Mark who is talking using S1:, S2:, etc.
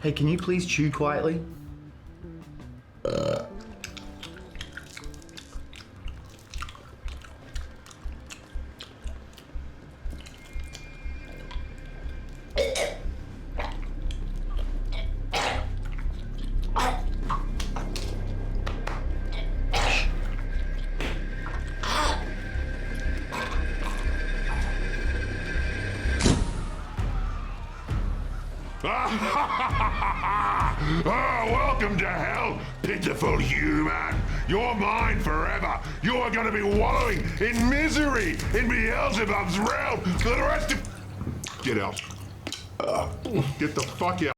S1: Hey, can you please chew quietly?
S2: Oh, welcome to hell, pitiful human. You're mine forever. You are going to be wallowing in misery in Beelzebub's realm for the rest of... Get out. Get the fuck out.